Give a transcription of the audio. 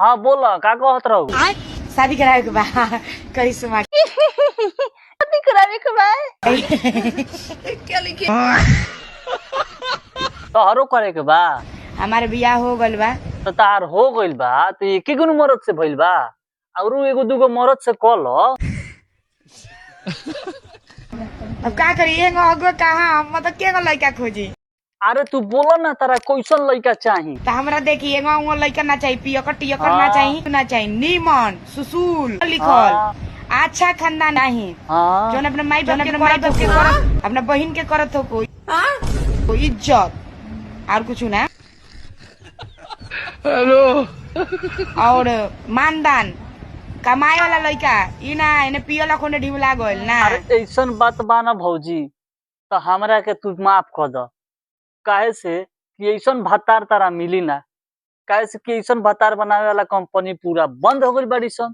हाँ बोला का कहत रहू। शादी करावे के बा करिश्मा शादी करावे के बा तोहरो करे के बा। हमारे बियाह हो गल बा। तो तार हो गइल बा तो एक गो मरद से भइल बा और एगो दूगो मरद से कल। अब का करिए अगो कहाँ मतलब के लड़का खोजी। अरे तू बोला ना तारा कैसन लड़का चाही। तो हमरा देखिए एगो लड़का ना चाहिए पियकर टियकर ना चाहिए ना चाहिए नीमन सुसूल लिखल अच्छा खानदान नहीं हाँ जोन अपने माई बाप के करत अपना बहन के करत हो कोई इज्जत और कुछ ना। हेलो और मानदान कमाए वाला लड़का ई ना इन्हें पियला कोने ढिमला गइल ना। अरे ऐसन बात बा ना भौजी तो हमरा के तू माफ कर द। काहे से कि ऐसन भत्तार तारा मिली ना। काहे से कि ऐसन भत्तार बनावे वाला कंपनी पूरा बंद हो गई बड़ी सन।